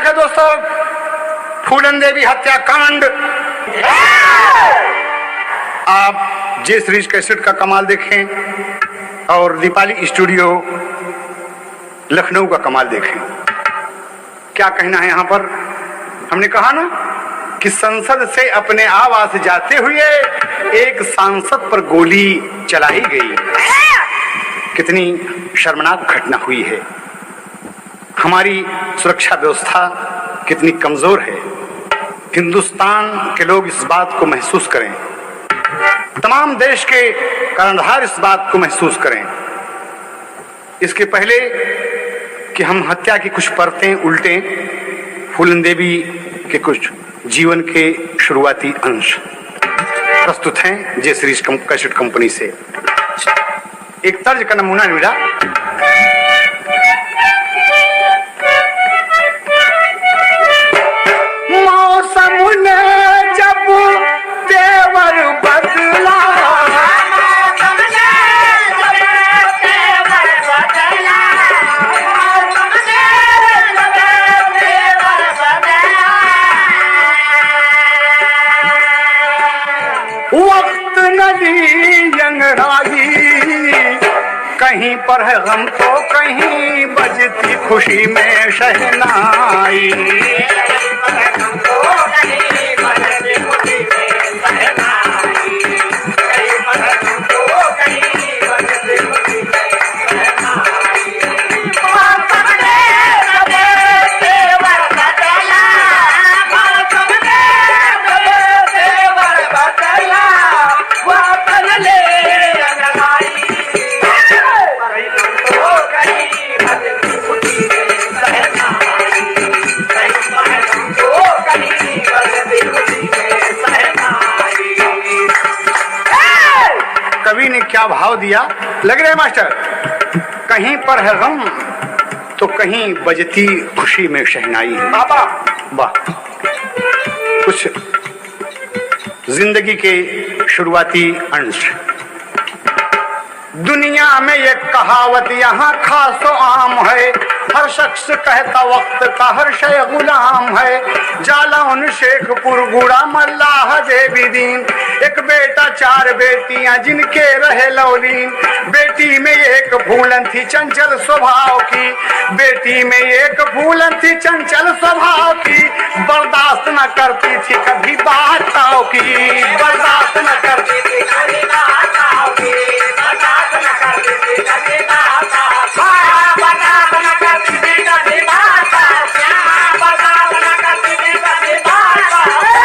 है दोस्तों फूलन देवी हत्याकांड। आप जे सीरीज कैसेट का कमाल देखें और दीपाली स्टूडियो लखनऊ का कमाल देखें। क्या कहना है यहाँ पर? हमने कहा ना कि संसद से अपने आवास जाते हुए एक सांसद पर गोली चलाई गई। कितनी शर्मनाक घटना हुई है। हमारी सुरक्षा व्यवस्था कितनी कमजोर है। हिंदुस्तान के लोग इस बात को महसूस करें, तमाम देश के कर्णधार इस बात को महसूस करें। इसके पहले कि हम हत्या की कुछ परतें उल्टें, फूलन देवी के कुछ जीवन के शुरुआती अंश प्रस्तुत हैं जे सीरीज कैसेट कंपनी से। एक तर्ज का नमूना मिला। मौसम ने जब तेवर बदला, वक्त नदी यंगड़ाई, कहीं पर है गम तो कहीं बजती खुशी में शहनाई। कवि ने क्या भाव दिया लग रहा है मास्टर? कहीं पर है गम तो कहीं बजती खुशी में शहनाई है। बाबा वाह, कुछ जिंदगी के शुरुआती अंश। दुनिया में एक कहावत यहाँ खासो आम है, हर शख्स कहता वक्त का हर शय गुलाम है। जालौन शेखपुर गुड़ा मल्लाह देवी दीन, एक बेटा चार बेटियां जिनके रहे लौलीन। बेटी में एक फूलन थी चंचल स्वभाव की, बेटी में एक फूलन थी चंचल स्वभाव की। बर्दाश्त न करती थी कभी बाताओं की, बर्दाश्त न करती थी कभी बाताओं की, बर्दाश्त न करती थी कभी बाताओं की, बर्दाश्त न करती थी कभी बाताओं की, बर्दाश्त न करती थी कभी बाताओं की,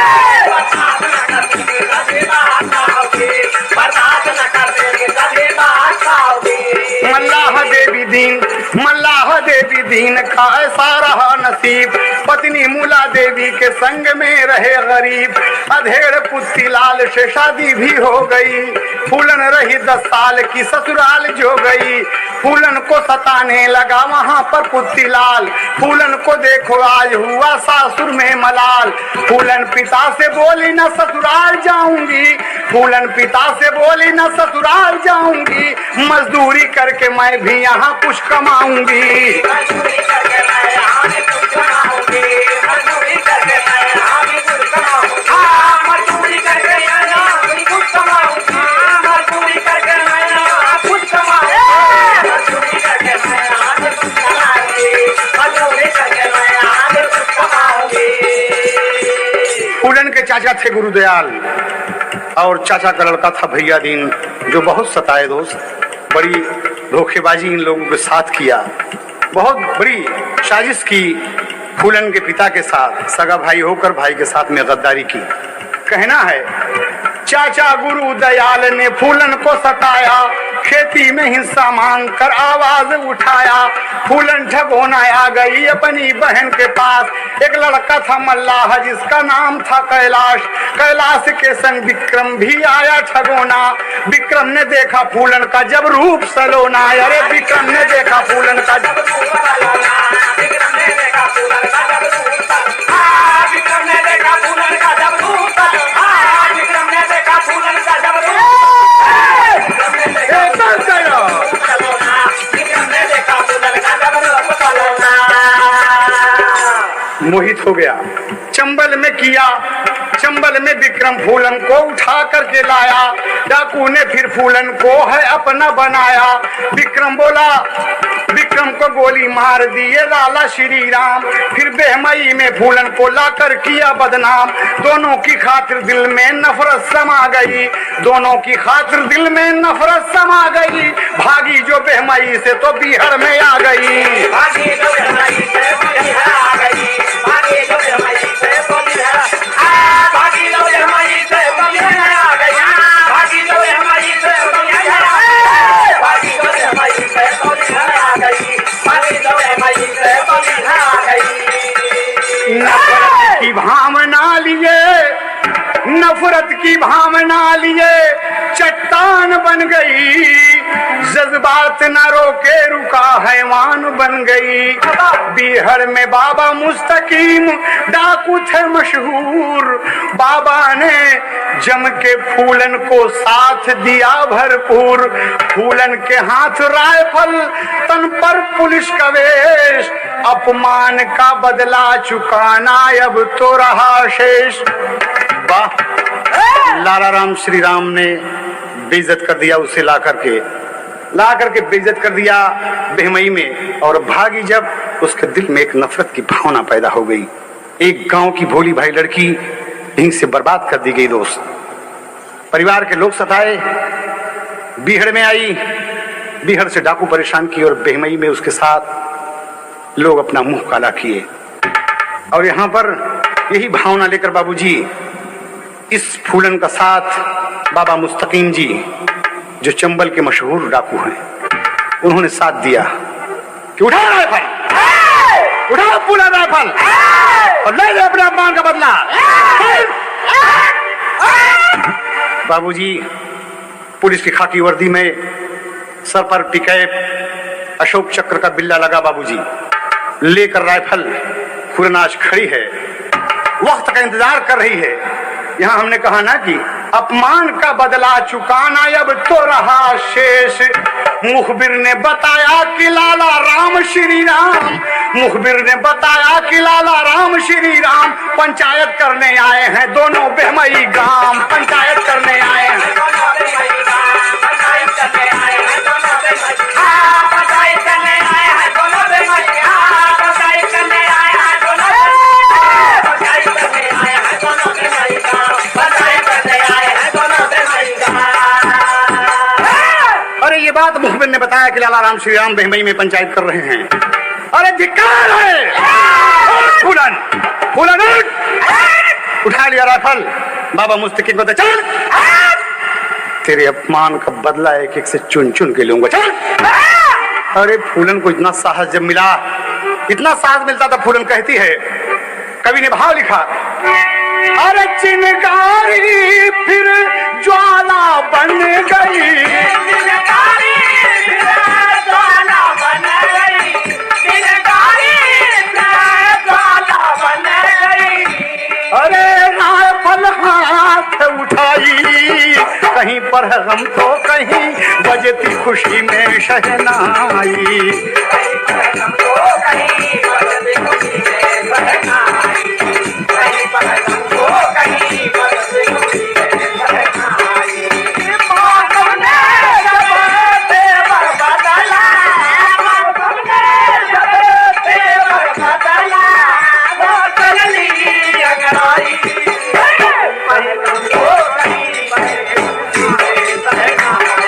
बर्दाश्त न करती थी कभी बाताओं की, बर्दाश्त न करती थी कभी बाताओं की। मल्लाह देवी दीन, मल्लाह देवी दीन का ऐसा रहा नसीब, पत्नी मूला देवी के संग में रहे गरीब। अधेड़ पुत्ती लाल से शादी भी हो गई, फूलन रही 10 साल की ससुराल जो गई। फूलन को सताने लगा वहाँ पर पुत्ती लाल, फूलन को देखो आज हुआ सासुर में मलाल। फूलन पिता से बोली न ससुराल जाऊंगी, फूलन पिता से बोली न ससुराल जाऊंगी। मजदूरी करके मैं भी यहाँ कुछ कमाऊंगी, मजदूरी करके मैं यहाँ भी कुछ कमाऊंगी, मजदूरी करके मैं यहाँ भी कुछ कमाऊंगी, मजदूरी करके मैं यहाँ भी कुछ कमाऊंगी, मजदूरी करके मैं यहाँ कुछ कमाऊंगी, मजदूरी करके मैं यहाँ भी कुछ कमाऊंगी, मजदूरी करके मैं यहाँ भी कुछ कमाऊंगी। फूलन के चाचा थे गुरुदयाल और चाचा का लड़का था भैया दीन, जो बहुत सताए दोस्त। बड़ी धोखेबाजी इन लोगों के साथ किया, बहुत बड़ी साजिश की फूलन के पिता के साथ, सगा भाई होकर भाई के साथ में गद्दारी की। कहना है चाचा गुरु दयाल ने फूलन को सताया, खेती में हिस्सा मांग कर आवाज उठाया। फूलन ठगोना आ गई अपनी बहन के पास, एक लड़का था मल्लाह जिसका नाम था कैलाश। कैलाश के संग विक्रम भी आया ठगोना, विक्रम ने देखा फूलन का जब रूप सलोना। अरे विक्रम ने देखा फूलन का जब रूप सलोना, विक्रम ने देखा फूलन का जब रूप सलोना, विक्रम ने देखा फूलन का जब रूप सलोना, विक्रम ने देखा फूलन का जब रूप सलोना, विक्रम ने देखा फूलन का जब रूप सलोना। मोहित हो गया। चंबल में किया, चंबल में विक्रम फूलन को उठा करके लाया। डाकू ने फिर फूलन को है अपना बनाया। विक्रम बोला, विक्रम को गोली मार दिए लाला श्री राम। फिर बेहमई में फूलन को लाकर किया बदनाम। दोनों की खातिर दिल में नफरत समा गई, दोनों की खातिर दिल में नफरत समा गई। भागी जो बेहमई से तो बिहार में आ गई, भागी जो बेहमई से बिहार आ गई, भागी जो बेहमई से बिहार भागी जो बेहमई से बिहार आ गई, भागी जो बेहमई से बिहार भागी जो बेहमई से बिहार आ गई, भागी जो बेहमई से बिहार आ गई। नफरत की भावना लिए, नफरत की भावना लिए चट्टान बन गई। जज्बात न रोके रुका हैवान बन गई। बिहार में बाबा मुस्तकीम डाकू थे मशहूर। बाबा ने जम के फूलन को साथ दिया भरपूर। फूलन के हाथ राइफल, तन पर पुलिस का वेश। अपमान का बदला चुकाना अब तो रहा शेष। वाह, लाला राम श्री राम ने बेइज्जत कर दिया उसे ला करके बेइज्जत कर दिया बेहमई में। और भागी जब, उसके दिल में एक नफरत की भावना पैदा हो गई। एक गांव की भोली भाई लड़की यहीं से बर्बाद कर दी गई। दोस्त, परिवार के लोग सताए, बिहड़ में आई, बिहड़ से डाकू परेशान किए और बेहमई में उसके साथ लोग अपना मुंह काला किए। और यहाँ पर यही भावना लेकर बाबूजी इस फूलन का साथ बाबा मुस्तकीम जी, जो चंबल के मशहूर डाकू हैं, उन्होंने साथ दिया कि उठा राइफल, उठा फूलन राइफल और ले ले अपने अपमान का बदला। बाबूजी पुलिस की खाकी वर्दी में, सर पर टिकैप, अशोक चक्र का बिल्ला लगा। बाबूजी लेकर राइफल फूलन आज खड़ी है, वक्त का इंतजार कर रही है। यहाँ हमने कहा ना कि अपमान का बदला चुकाना अब तो रहा शेष। मुखबिर ने बताया कि लाला राम श्री राम, मुखबिर ने बताया कि लाला राम श्री राम पंचायत करने आए हैं दोनों बेहमई गांव। पंचायत करने आए हैं, पंचायत करने आए हैं दोनों बेहमई, पंचायत करने आए हैं दोनों बेहमई, पंचायत करने आए हैं दोनों बेहमई, पंचायत करने आए हैं दोनों बेहमई, पंचायत करने आए हैं दोनों बेहमई। अरे ये बात मुखबिर ने बताया कि लाला राम श्री राम बेहमई में पंचायत कर रहे हैं। अरे धिक्कार है। फूलन, फूलन उठा लिया राइफल। बाबा मुस्तकीम को चल, तेरे अपमान का बदला एक एक से चुन चुन के लूंगा, चल। अरे फूलन को इतना साहस जब मिला, इतना साहस मिलता था, फूलन कहती है, कवि ने भाव लिखा, अरे चिनगारी फिर ज्वाला बन गई, चिनगारी फिर ज्वाला बन गई, चिनगारी फिर ज्वाला बन गई। अरे राइफल हाथ उठाई, कहीं पर है गम तो कहीं बजती खुशी में शहनाई, कहीं पर गम तो कहीं बजती खुशी में शहनाई, कहीं पर गम तो कहीं बजती खुशी में शहनाई। मौसम ने जब तेवर बदला, मौसम ने जब तेवर बदला, वो चलनी अंगड़ाई, कहीं गम तो कहीं बजती खुशी में शहनाई,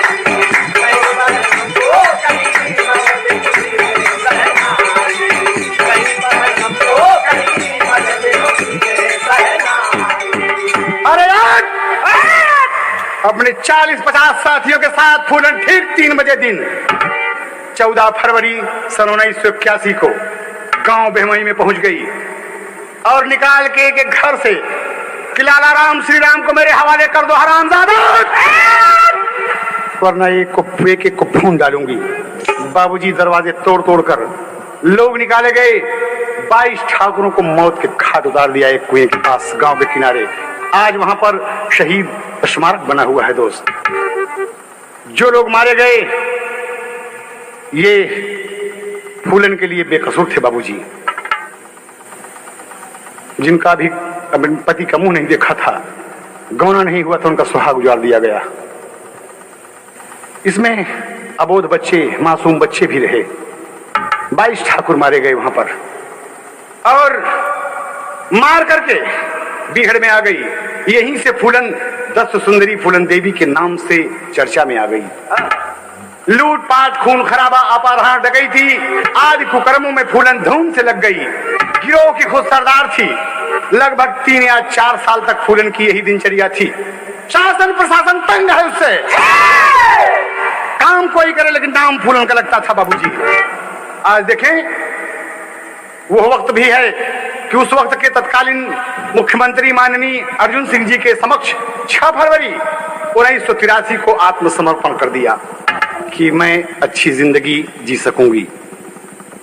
कहीं पर गम तो कहीं बजती खुशी में शहनाई, कहीं पर गम तो कहीं बजती खुशी में शहनाई। अरे यार, अपने 40-50 साथियों के साथ फूलन ठीक 3 बजे दिन 14 फरवरी सन 1981 को गांव बेहमई में पहुंच गई और निकाल के एक घर से कि लाला राम श्री राम को मेरे हवाले कर दो हरामजादा, वरना एक को भून डालूंगी। बाबूजी दरवाजे तोड़ तोड़ कर लोग निकाले गए। 22 ठाकुरों को मौत के घाट उतार दिया एक कुएं के पास गांव के किनारे। आज वहां पर शहीद स्मारक बना हुआ है। दोस्त, जो लोग मारे गए ये फूलन के लिए बेकसूर थे बाबूजी। जिनका भी अपने पति का मुंह नहीं देखा था, गौना नहीं हुआ तो उनका सुहाग उजाड़ दिया गया। इसमें अबोध बच्चे, मासूम बच्चे भी रहे। 22 ठाकुर मारे गए वहां पर, और मार करके बीहड़ में आ गई। यहीं से फूलन, 10 सुंदरी फूलन देवी के नाम से चर्चा में आ गई। लूटपाट, खून खराबा, अपहरण, डकैती आदि कुकर्मों में फूलन धूम से लग गई। गिरोह की खुद सरदार थी। लगभग 3 या 4 साल तक फूलन की यही दिनचर्या थी। शासन प्रशासन तंग है उससे। काम कोई करे लेकिन नाम फूलन का लगता था बाबूजी। आज देखें, वो वक्त भी है कि उस वक्त के तत्कालीन मुख्यमंत्री माननीय अर्जुन सिंह जी के समक्ष 6 फरवरी 1983 को आत्मसमर्पण कर दिया कि मैं अच्छी जिंदगी जी सकूंगी,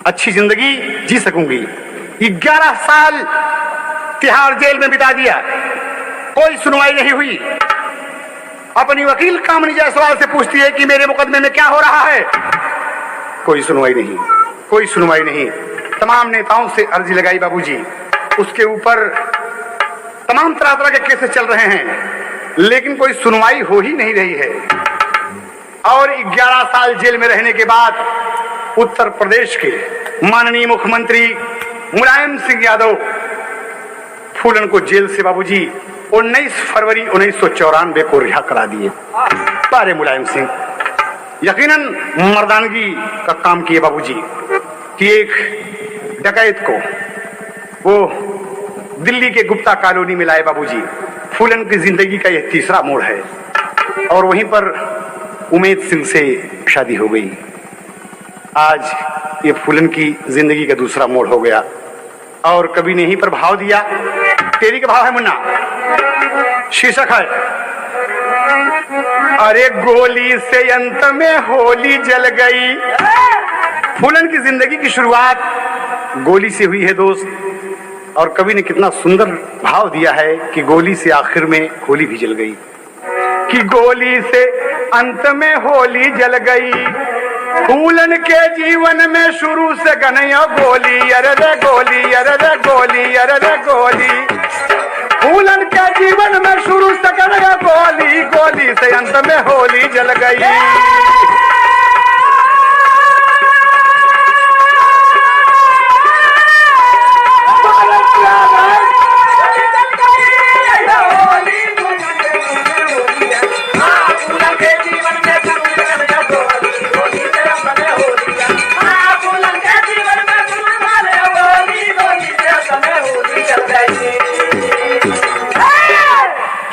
अच्छी जिंदगी जी सकूंगी। 11 साल तिहाड़ जेल में बिता दिया, कोई सुनवाई नहीं हुई। अपनी वकील कामनी जायसवाल से पूछती है कि मेरे मुकदमे में क्या हो रहा है। कोई सुनवाई नहीं, कोई सुनवाई नहीं। तमाम नेताओं से अर्जी लगाई बाबूजी, उसके ऊपर तमाम तरह तरह के केसेस चल रहे हैं, लेकिन कोई सुनवाई हो ही नहीं रही है। और 11 साल जेल में रहने के बाद उत्तर प्रदेश के माननीय मुख्यमंत्री मुलायम सिंह यादव फूलन को जेल से बाबूजी 19 फरवरी 1994 को रिहा करा दिए। बारे मुलायम सिंह यकीनन मर्दानगी का काम किए बाबूजी कि एक डकैत को वो दिल्ली के गुप्ता कॉलोनी में लाए बाबूजी। फूलन की जिंदगी का यह तीसरा मोड़ है, और वहीं पर उमेद सिंह से शादी हो गई। आज ये फूलन की जिंदगी का दूसरा मोड़ हो गया। और कवि ने ही पर भाव दिया, तेरी का भाव है मुन्ना, शीर्षक है अरे गोली से अंत में होली जल गई। फूलन की जिंदगी की शुरुआत गोली से हुई है दोस्त, और कवि ने कितना सुंदर भाव दिया है कि गोली से आखिर में होली भी जल गई। कि गोली से अंत में होली जल गई, फूलन के जीवन में शुरू से गनया गोली, अरे रे गोली, अरे रे गोली, अरे रे गोली। फूलन के जीवन में शुरू से गनया गोली, गोली से अंत में होली जल गई।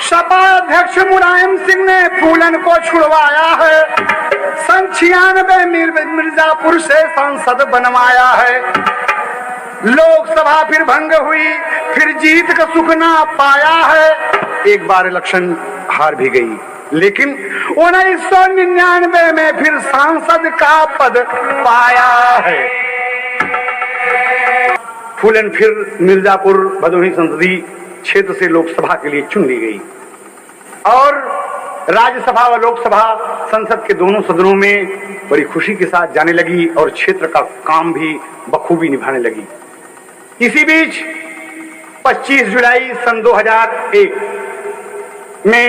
सभाध्यक्ष मुलायम सिंह ने फूलन को छुड़वाया है। 96 मिर्जापुर से सांसद बनवाया है। लोकसभा फिर भंग हुई, फिर जीत का सुख ना पाया है। एक बार इलेक्शन हार भी गई, लेकिन 1999 में फिर सांसद का पद पाया है। फूलन फिर मिर्जापुर भदोही संसदीय क्षेत्र से लोकसभा के लिए चुन ली गई, और राज्यसभा व लोकसभा संसद के दोनों सदनों में बड़ी खुशी के साथ जाने लगी, और क्षेत्र का काम भी बखूबी निभाने लगी। इसी बीच 25 जुलाई सन 2001 में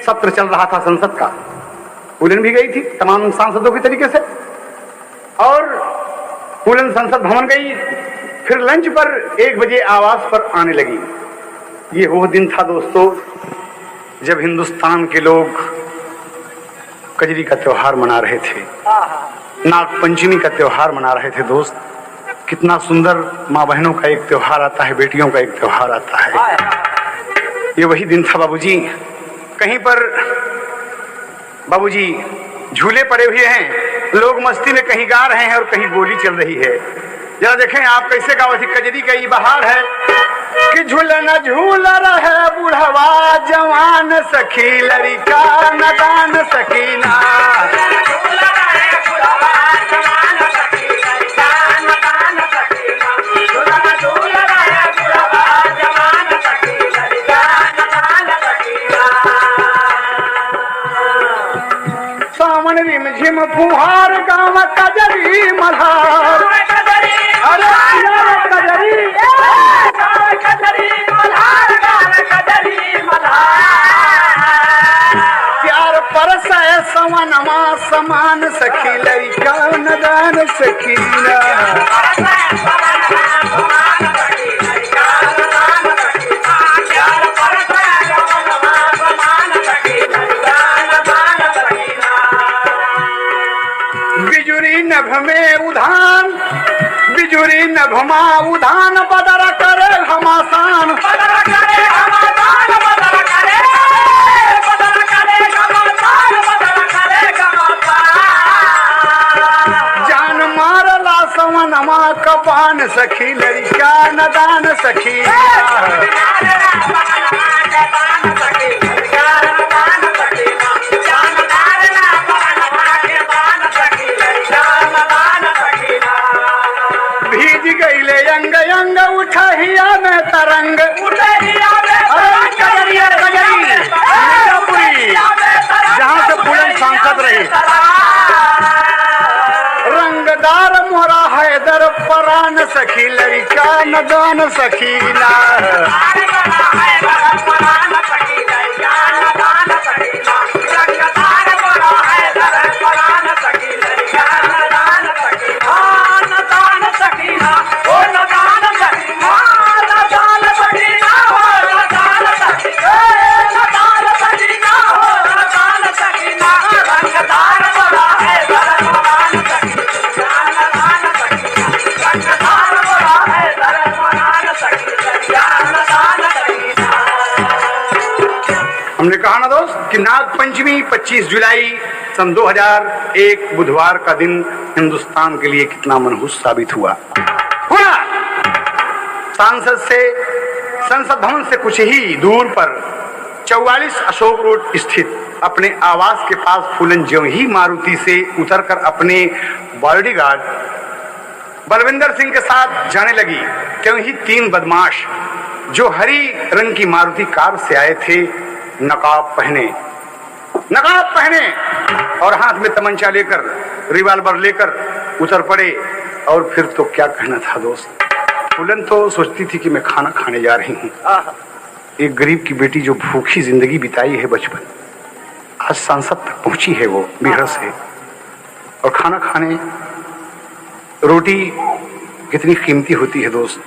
सत्र चल रहा था संसद का। फूलन भी गई थी तमाम सांसदों के तरीके से, और फूलन संसद भवन गई। फिर लंच पर 1 बजे आवास पर आने लगी। ये वो दिन था दोस्तों जब हिंदुस्तान के लोग कजरी का त्योहार मना रहे थे, नाग पंचमी का त्योहार मना रहे थे। दोस्त, कितना सुंदर माँ बहनों का एक त्योहार आता है, बेटियों का एक त्योहार आता है। ये वही दिन था बाबूजी। कहीं पर बाबूजी झूले पड़े हुए हैं, लोग मस्ती में कहीं गा रहे हैं और कहीं गोली चल रही है। जरा देखें आप कैसे गावत है। कजरी का ये बहार है कि झूलन झूल रहे बुढ़वा जवान सखी, लड़का नदान सकीना। सावन रिम झिम फुहार गाँव कजरी मल्हार, अरे कजरी समान सखी लड़का नदान सखीना। बिजुरी नभ में उधान, बिजुरी नभ मा उधान, बदर करे घमासान, जान मारला सवनमा कपान सखी लड़का नदान सखी। भीज गईले अंग अंग उठहिया में तरंग, जहाँ से फूलन सांसद रहे। रंगदार मोरा हैदर परान सखी लड़का नदान सखीना। हमने कहा ना दोस्त कि नाग पंचमी 25 जुलाई सन 2001 बुधवार का दिन हिंदुस्तान के लिए कितना मनहूस साबित हुआ। सांसद से, संसद भवन से कुछ ही दूर पर 44 अशोक रोड स्थित अपने आवास के पास फूलन ज्यों ही मारुति से उतरकर अपने बॉडीगार्ड बलविंदर सिंह के साथ जाने लगी, क्यों ही 3 बदमाश जो हरी रंग की मारुति कार से आए थे, नकाब पहने और हाथ में तमंचा लेकर, रिवाल्वर लेकर उतर पड़े। और फिर तो क्या कहना था दोस्त, फूलन तो सोचती थी कि मैं खाना खाने जा रही हूँ। एक गरीब की बेटी जो भूखी जिंदगी बिताई है बचपन, आज संसद तक पहुंची है वो बिहार से, और खाना खाने। रोटी कितनी कीमती होती है दोस्त,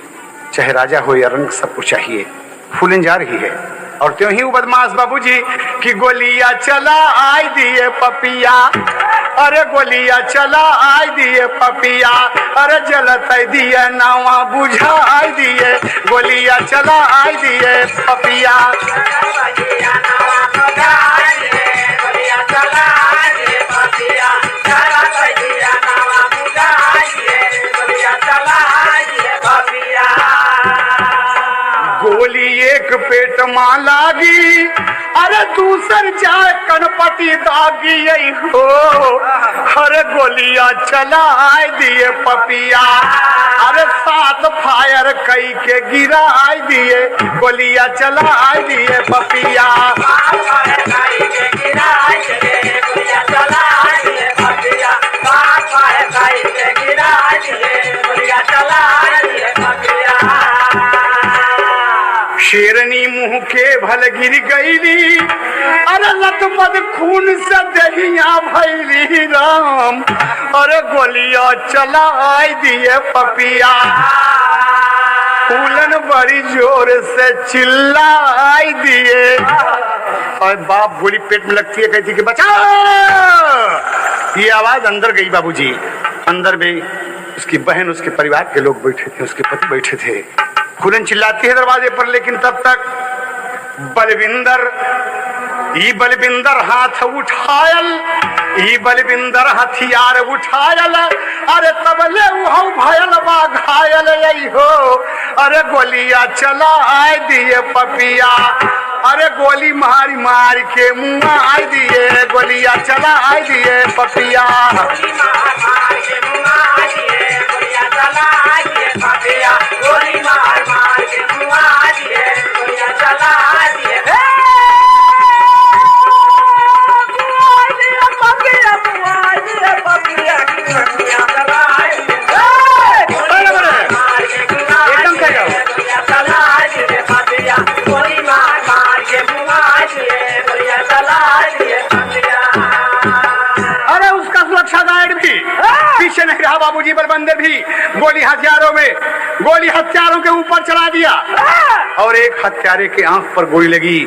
चाहे राजा हो या रंग, सबको चाहिए। फूलन जा रही है और त्यों ही वो बदमाश बाबूजी की गोलियां चला आई दिए पपिया, अरे गोलियां चला आई दिए पपिया, अरे जलत दिए नावा बुझा आई दिए, गोलियां चला आई दिए पपिया। गोली एक पेट मां लागी, अरे दूसर जाए कनपति दागी यही हो, अरे गोलियां चला आए दिए पपिया, अरे 7 फायर कई के गिरा आई दिए, गोलियां चला आई दिए पपिया। शेरनी मुंह के भल गिर गईली, अरे लतपत खून से दहिया भैली राम, अरे गोलियां चला आई दिए पपिया। फूलन बड़ी जोर से चिल्ला आई दिए, और बाप गोली पेट में लगती है, कहती कि बचाओ। ये आवाज अंदर गई बाबूजी। अंदर में उसकी बहन, उसके परिवार के लोग बैठे थे, उसके पति बैठे थे। फूलन चिल्लाती है दरवाजे पर, लेकिन तब तक बलविंदर हाथ उठायल, बलविंदर हथियार उठायल, अरे तबले उहौ भयल बा घायल यही हो, अरे गोलियां चला आए दिए पपिया, अरे गोली मारी मार के मुआ आई दिए, गोलियां चला आई दिए पपिया। बाबूजी बलबंदर भी गोली हथियारों के ऊपर चला दिया और एक हत्यारे के आंख पर गोली लगी।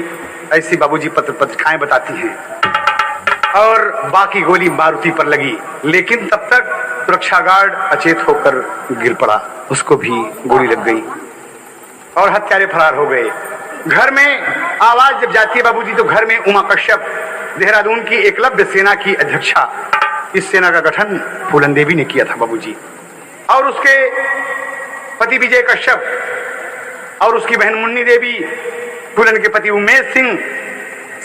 ऐसी बाबूजी पत्रिकाएं बताती हैं। और बाकी गोली मारुति पर लगी, लेकिन तब तक सुरक्षा गार्ड अचेत होकर गिर पड़ा, उसको भी गोली लग गई और हत्यारे फरार हो गए। घर में आवाज जब जाती है बाबूजी तो घर में उमा कश्यप, देहरादून की एकलव्य सेना की अध्यक्षा, इस सेना का गठन फूलन देवी ने किया था बाबूजी। और उसके पति विजय कश्यप और उसकी बहन मुन्नी देवी, फूलन के पति उमेश सिंह,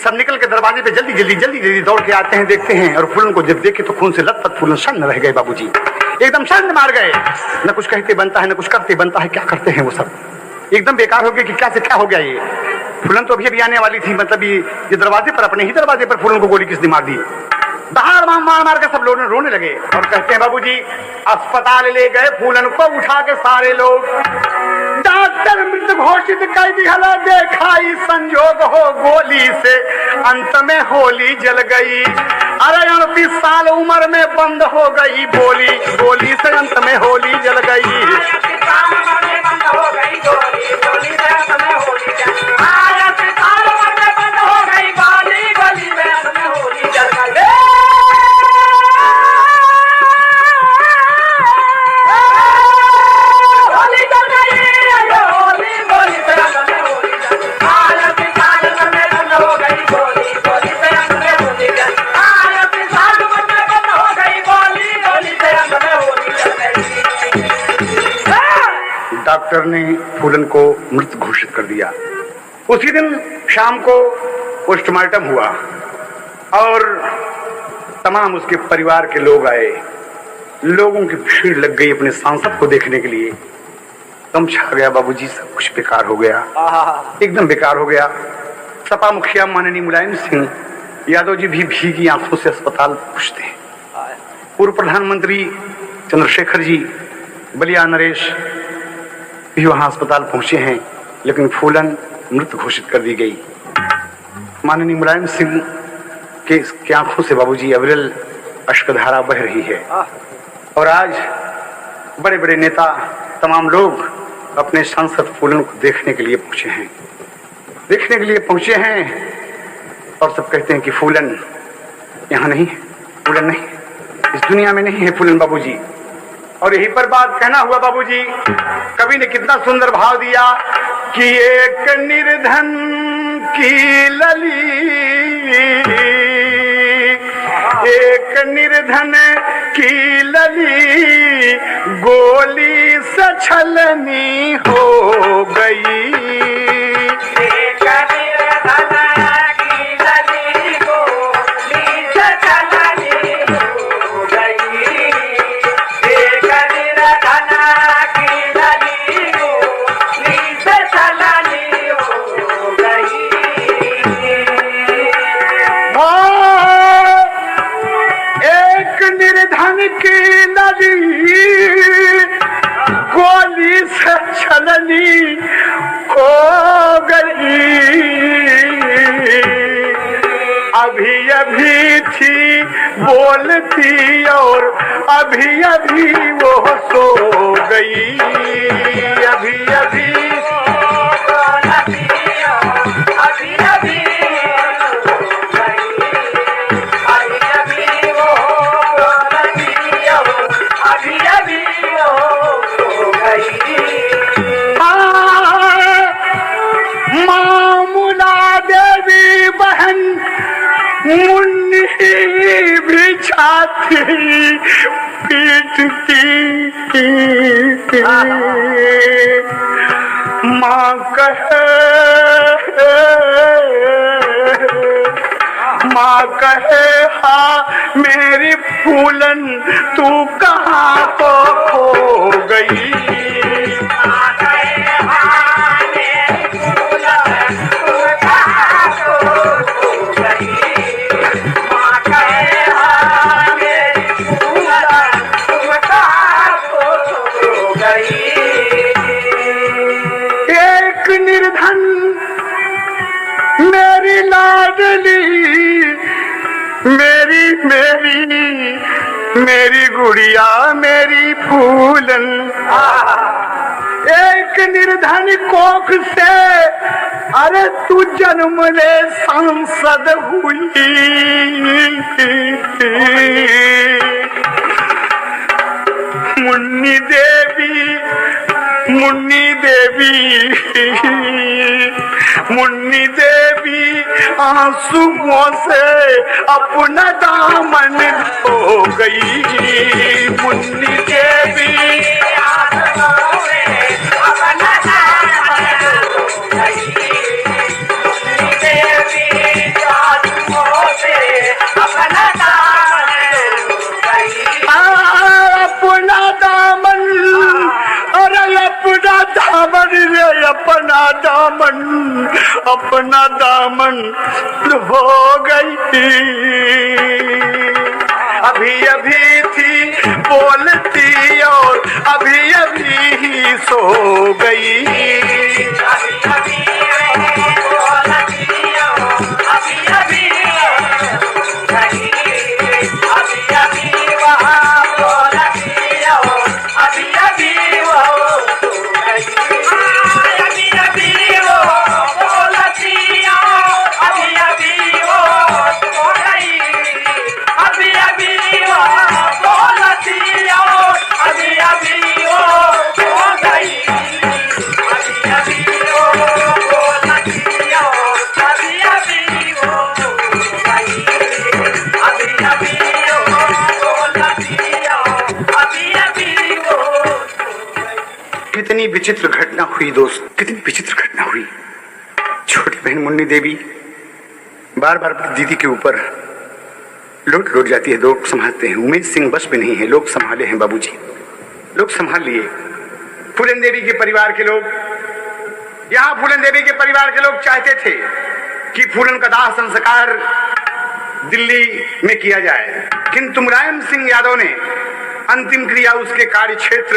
सब निकल के दरवाजे पे जल्दी दौड़ के आते हैं, देखते हैं और फूलन को जब देखे तो खून से लथपथ फूलन शन्न रह गए बाबूजी, एकदम शन्न मार गए। न कुछ कहते बनता है, न कुछ करते बनता है, क्या करते हैं वो सब, एकदम बेकार हो गए कि क्या से क्या हो गया। ये फूलन तो अभी आने वाली थी, मतलब ये दरवाजे पर, अपने ही दरवाजे पर फूलन को गोली किसने मार दी। बाहर मार के सब लोग रोने लगे और कहते हैं बाबूजी अस्पताल ले गए फूलन को उठा के सारे लोग, डॉक्टर मृत घोषित कर दिया, देखा ही संजोग हो गोली से अंत में होली जल गई। अरे 38 साल उम्र में बंद हो गई गोली से अंत में होली जल गई। डॉक्टर ने फूलन को मृत घोषित कर दिया। उसी दिन शाम को पोस्टमार्टम हुआ और तमाम उसके परिवार के लोग आए। लोगों की भीड़ लग गई अपने सांसद को देखने के लिए। कम छा गया बाबूजी, सब कुछ बेकार हो गया, एकदम बेकार हो गया। सपा मुखिया माननीय मुलायम सिंह यादव जी भी भीगी आंखों से अस्पताल पहुंचते हैं। पूर्व प्रधानमंत्री चंद्रशेखर जी, बलिया नरेश भी वहां अस्पताल पहुंचे हैं, लेकिन फूलन मृत घोषित कर दी गई। माननीय मुलायम सिंह के आंखों से बाबूजी अविरल अश्कधारा बह रही है। और आज बड़े बड़े नेता, तमाम लोग अपने सांसद फूलन को देखने के लिए पहुंचे हैं और सब कहते हैं कि फूलन यहाँ नहीं है, फूलन नहीं, इस दुनिया में नहीं है फूलन बाबूजी। और यही पर बात कहना हुआ बाबूजी। कवि ने कितना सुंदर भाव दिया कि एक निर्धन की लली, एक निर्धन की लली गोली से छलनी हो गई। गोली से छलनी हो गई। अभी अभी थी बोलती और अभी अभी वो सो गई। अभी अभी मुन्नी भी छाती पीटती, माँ कहे हाँ मेरी फूलन तू कहाँ तो खो गई। निर्धन मेरी लाडली, मेरी मेरी गुड़िया मेरी फूलन एक निर्धन कोख से अरे तू जन्म ले सांसद हुई। मुन्नी देवी मुन्नी देवी मुन्नी देवी आंसुओं से अपना दामन धो गई। मुन्नी देवी आंसुओं से अपना दामन धो गई। मुन्नी देवी आंसुओं से अपना दामन धो गई। अपना दामन अरे अपना दामन रे अपना दामन हो गई। अभी अभी थी बोलती और अभी अभी ही सो गई। अभी अभी बोलती और अभी अभी सो गई। अभी अभी वहाँ बोलती और अभी अभी वो सो गई। अभी अभी वो बोलती और अभी अभी वो सो गई। अभी अभी वो बोलती और अभी अभी वो सो गई। अभी अभी वो बोलती और अभी अभी वो सो गई। अभी अभी वो बोलती और अभी अभी वो सो गई। कितनी विचित्र घटना हुई दोस्त, कितनी विचित्र घटना हुई। छोटी बहन मुन्नी देवी बार बार दीदी के ऊपर लौट लौट जाती है। लोग संभालते हैं, उमेश सिंह बस में नहीं है, लोग संभाले हैं बाबूजी, लोग संभाल लिए। फूलन देवी के परिवार के लोग, यहाँ फूलन देवी के परिवार के लोग चाहते थे कि फूलन का दाह संस्कार दिल्ली में किया जाए, किंतु मुलायम सिंह यादव ने अंतिम क्रिया उसके कार्य क्षेत्र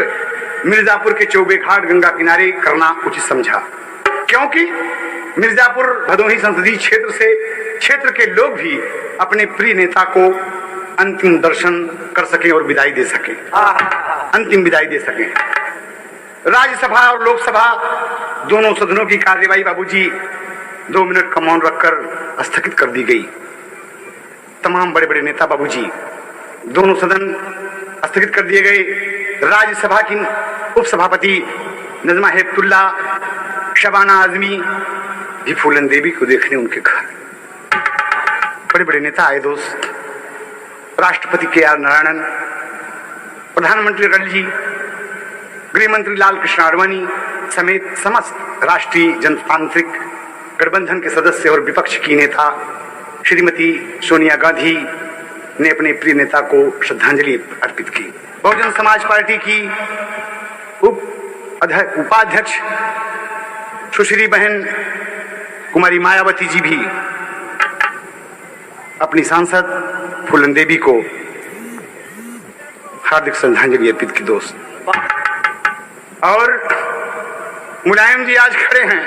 मिर्जापुर के चौबे घाट गंगा किनारे करना उचित समझा, क्योंकि मिर्जापुर भदोही संसदीय क्षेत्र के लोग भी अपने प्रिय नेता को अंतिम दर्शन कर सके और विदाई दे सके, अंतिम विदाई दे सके। राज्यसभा और लोकसभा दोनों सदनों की कार्यवाही बाबूजी 2 मिनट का मौन रखकर स्थगित कर दी गई। तमाम बड़े बड़े नेता बाबूजी, दोनों सदन स्थगित कर दिए गए। राज्यसभा की उपसभापति नजमा हेपतुल्ला, शबाना आजमी भी फूलन देवी को देखने उनके घर। बड़े बड़े नेता आए दोस्त, राष्ट्रपति के.आर. नारायणन, प्रधानमंत्री अटल जी, गृह मंत्री लाल कृष्ण आडवाणी समेत समस्त राष्ट्रीय जनतांत्रिक गठबंधन के सदस्य और विपक्ष की नेता श्रीमती सोनिया गांधी ने अपने प्रिय नेता को श्रद्धांजलि अर्पित की। बहुजन समाज पार्टी की उपाध्यक्ष सुश्री बहन कुमारी मायावती जी भी अपनी सांसद फूलन देवी को हार्दिक श्रद्धांजलि अर्पित की दोस्त। और मुलायम जी आज खड़े हैं,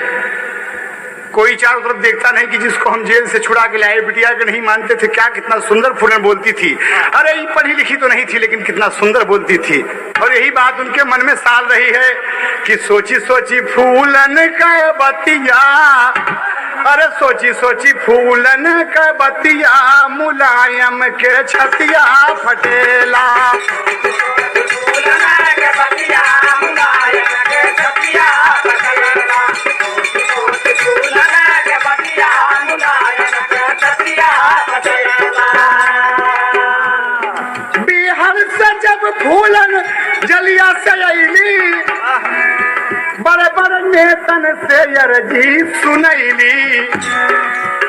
कोई चारों तरफ देखता नहीं कि जिसको हम जेल से छुड़ा के लाए, बिटिया के नहीं मानते थे, क्या कितना सुंदर फूलन बोलती थी। अरे ये पढ़ी लिखी तो नहीं थी, लेकिन कितना सुंदर बोलती थी। और यही बात उनके मन में साल रही है कि सोची सोची फूलन का बतिया, अरे सोची सोची फूलन का बतिया, मुलायम के छतिया फटेला। बिहार से जब फूलन जलिया से अली, बड़े बड़े नेतन से अर्जी सुनैली,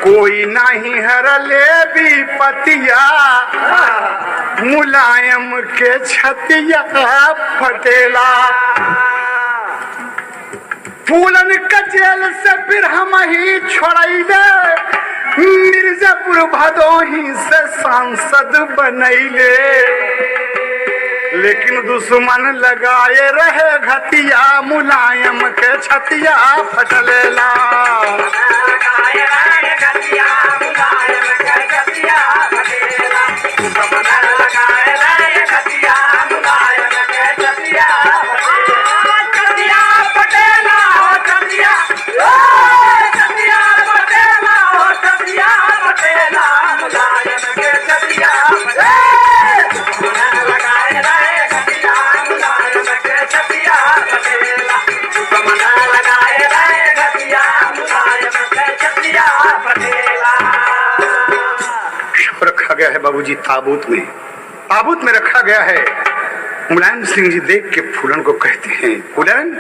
कोई नहीं हर ले भी पतिया, मुलायम के छतिया फटेला। फूलन का जेल से फिर हम ही छोड़ैले, मिर्जापुर भदोही से सांसद बनैले, लेकिन दुश्मन लगाए रहे घतिया, मुलायम के छतिया फटलेला। लगाए गया है बाबूजी ताबूत में, ताबूत में रखा गया है। मुलायम सिंह जी देख के फूलन को कहते हैं, फूलन,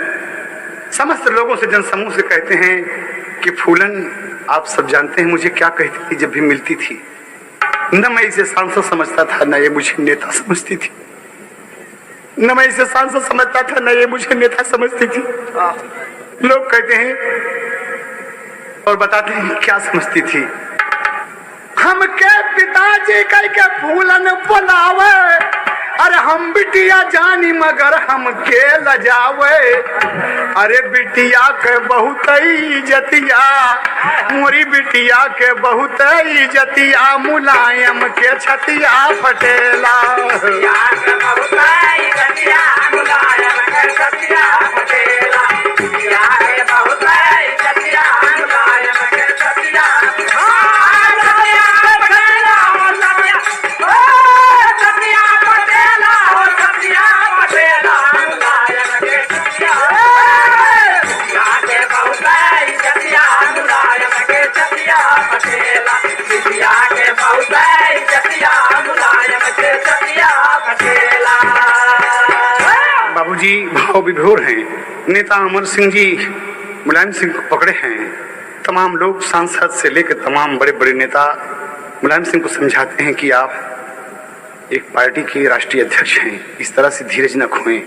समस्त लोगों से, जनसमूह से कहते हैं कि फूलन, आप सब जानते हैं मुझे क्या कहती थी जब भी मिलती थी। न मैं इसे सांसद समझता था, न ये मुझे नेता समझती थी। न मैं इसे सांसद समझता था, न ये मुझे नेता समझती थी। लोग कहते हैं और बताते हैं क्या समझती थी। हम के पिताजी कह के फूलन बुलावे, अरे हम बिटिया जानी मगर हम के लजावे। अरे बिटिया के बहुत इज्जतिया, मोरी बिटिया के बहुत इज्जतिया, मुलायम के छतिया फटेला। बाबूजी भाव विभोर हैं। नेता अमर सिंह जी मुलायम सिंह को पकड़े हैं। तमाम लोग, सांसद से लेकर तमाम बड़े बड़े नेता मुलायम सिंह को समझाते हैं कि आप एक पार्टी के राष्ट्रीय अध्यक्ष हैं, इस तरह से धीरज न खोएं।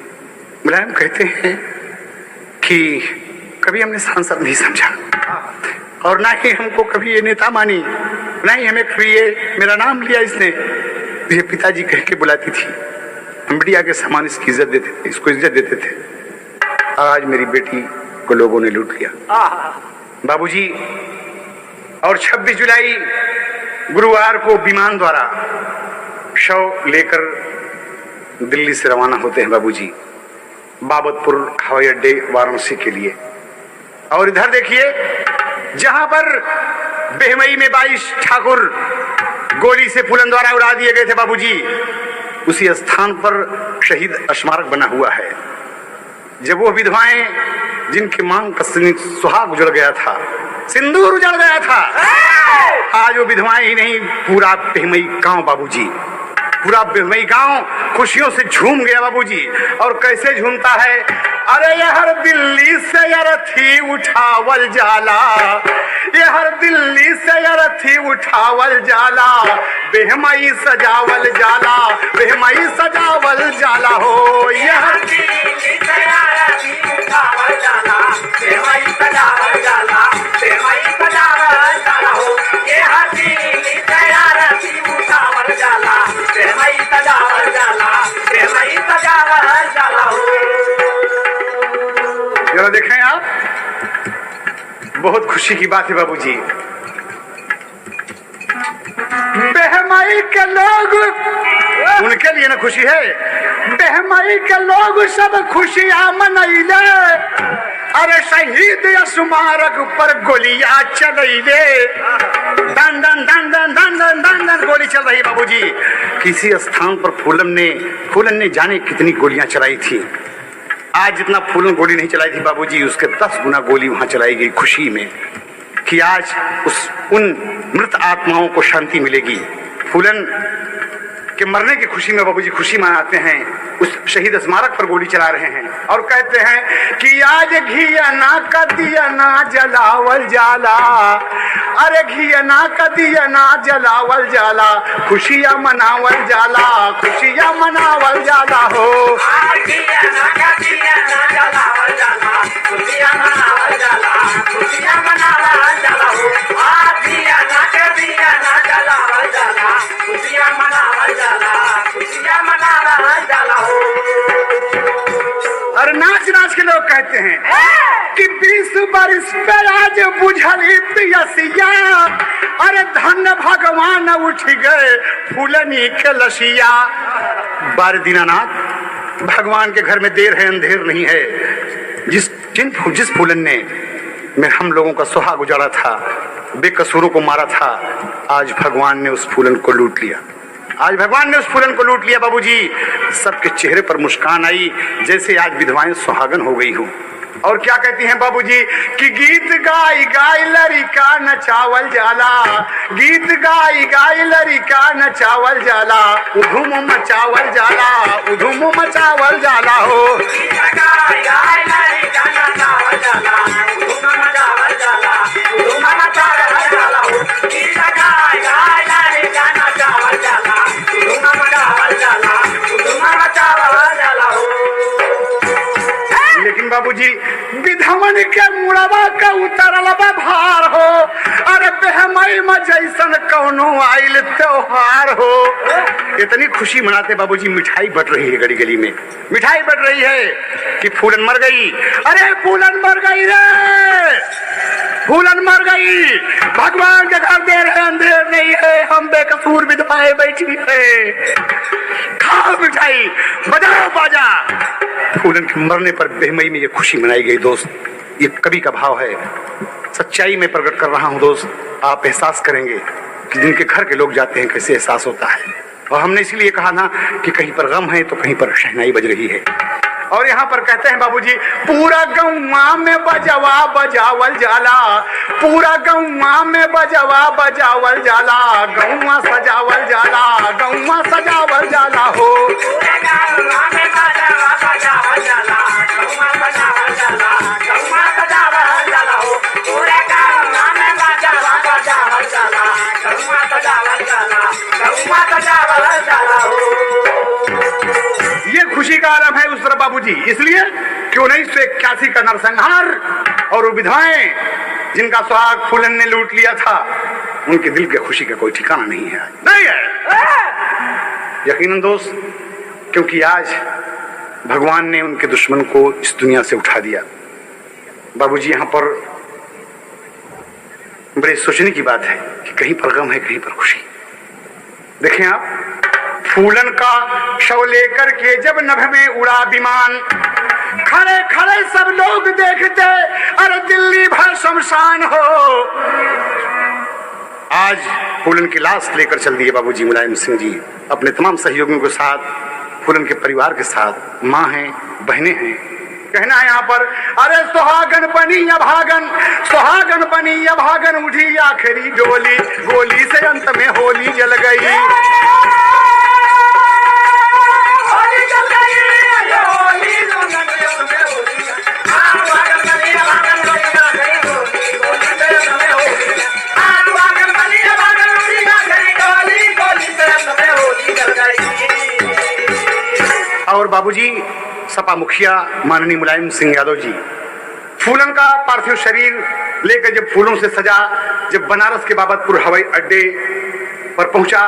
मुलायम कहते हैं कि कभी हमने सांसद नहीं समझा और ना ही हमको कभी ये नेता मानी, ना ही हमें कभी ये मेरा नाम लिया इसने। ये पिताजी कह के बुलाती थी, हम बिटिया के समान इसकी इज्जत देते थे, इसको इज्जत देते थे। आज मेरी बेटी को लोगों ने लूट लिया बाबूजी। और 26 जुलाई गुरुवार को विमान द्वारा शव लेकर दिल्ली से रवाना होते हैं बाबूजी, बाबतपुर हवाई अड्डे वाराणसी के लिए। और इधर देखिए, जहां पर बेहमई में 22 ठाकुर गोली से फूलन द्वारा उड़ा दिए गए थे बाबूजी, उसी स्थान पर शहीद स्मारक बना हुआ है। जब वो विधवाएं जिनकी मांग का सुहाग उजड़ गया था, सिंदूर उजड़ गया था, आज वो विधवाएं ही नहीं, पूरा बेहमई गांव बाबूजी, पूरा बेहमई गांव खुशियों से झूम गया बाबूजी। और कैसे झूमता है, अरे ये हर दिल्ली से अरथी उठावल जाला, ये हर दिल्ली से अरथी उठावल जाला, बेहमई सजावल जाला, बेहमई सजावल जाला हो। ये हर दिल्ली से अरथी उठावल जाला, बेहमई सजावल जाला, बेहमई सजावल जाला हो। ये हर दिल्ली से अरथी उठावल जाला, बेहमई सजावल जाला, बेहमई सजावल जाला हो। जरा देखें आप, बहुत खुशी की बात है बाबूजी। बेहमई के लोग, उनके लिए ना खुशी है, बेहमई के लोग सब खुशियां मनैले। अरे शहीद स्मारक पर गोलियां चलैले, दन दन दन दन दन दन दन दन गोली चल रही बाबूजी। किसी स्थान पर फूलन ने जाने कितनी गोलियां चलाई थी। आज जितना फूलन गोली नहीं चलाई थी बाबूजी, उसके 10 गुना गोली वहां चलाई गई, खुशी में कि आज उन मृत आत्माओं को शांति मिलेगी। फूलन के मरने की खुशी में बाबूजी खुशी मनाते हैं, उस शहीद स्मारक पर गोली चला रहे हैं और कहते हैं कि आज घिया ना का दिया ना जलावल जाला, अरे घिया ना का दिया ना जलावल जाला, खुशियां मनावल जाला, खुशियां मनावल जाला हो। घिया ना का दिया ना जलावल जाला, खुशियां मनावल जाला, खुशियां मनावल जाला हो। घिया ना का दिया ना जलावल जाला, खुशियां मनावल जाला, खुशियां मनावल जाला हो। और नाच नाच के लोग कहते हैं कि 20 बरस पे आज बुझली पियसिया, अरे धन भगवान उठ गए फूलनी के लसिया। बार दीनानाथ, भगवान के घर में देर है अंधेर नहीं है। जिस फूलन ने में हम लोगों का सुहाग उजाड़ा था, बेकसूरों को मारा था, आज भगवान ने उस फूलन को लूट लिया। आज भगवान ने उस फूलन को लूट लिया बाबूजी। सबके चेहरे पर मुस्कान आई, जैसे आज विधवाएं सुहागन हो गई हो। और क्या कहती हैं बाबूजी कि गीत गाई गाई लड़िका नचावल जाला, गीत गाई गाई लड़िका नचावल जाला, उधुम मचावल जाला, उधुम मचावल जाला हो। लेकिन बाबूजी विधवन के मुड़वा का उतरल भार हो, अरे बेहमई में जैसन कौनो आइल त्योहार हो। इतनी खुशी मनाते बाबूजी, मिठाई बट रही है गली गली में, मिठाई बट रही है कि फूलन मर गई, अरे फूलन मर गई रे, फूलन मर गई, भगवान के घर देर है अंधेर नहीं है, हम बेकसूर विधवाएं बैठी है, खाओ मिठाई, बजाओ बाजा। फूलन के मरने पर बेहमई में ये खुशी मनाई गई दोस्त। ये कवि का भाव है, सच्चाई में प्रकट कर रहा हूं दोस्त। आप एहसास करेंगे कि जिनके घर के लोग जाते हैं कैसे एहसास होता है। और हमने इसलिए कहा ना कि कहीं पर गम है तो कहीं पर शहनाई बज रही है। और यहाँ पर कहते हैं बाबूजी, पूरा गौवा में बजवा बजावल जाला, पूरा गौवा में बजवा बजावल जाला, गौवा सजावल जाला, गौवा सजावल जाला हो। ये खुशी का आलम है उस तरफ बाबूजी, इसलिए कि 1981 का नरसंहार और वो विधवाएं जिनका सुहाग फूलन ने लूट लिया था, उनके दिल के खुशी का कोई ठिकाना नहीं है, नहीं है यकीनन दोस्त, क्योंकि आज भगवान ने उनके दुश्मन को इस दुनिया से उठा दिया। बाबूजी यहाँ पर बड़े सोचने की बात है कि कहीं पर गम है कहीं पर खुशी। देखें आप, फूलन का शव लेकर के जब नभ में उड़ा विमान, खड़े खड़े सब लोग देखते, अरे दिल्ली भर शमशान हो। आज फूलन की लाश लेकर चल दिए बाबूजी मुलायम सिंह जी अपने तमाम सहयोगियों के साथ, फूलन के परिवार के साथ, माँ हैं, बहनें हैं। कहना है यहाँ पर, अरे सुहागन बनी या भागन, सुहागन बनी या भागन, उठी आखिरी डोली, गोली से अंत में होली जल गई। और बाबूजी सपा मुखिया माननीय मुलायम सिंह यादव जी फूलन का पार्थिव शरीर लेकर जब फूलों से सजा, जब बनारस के बाबतपुर हवाई अड्डे पर पहुंचा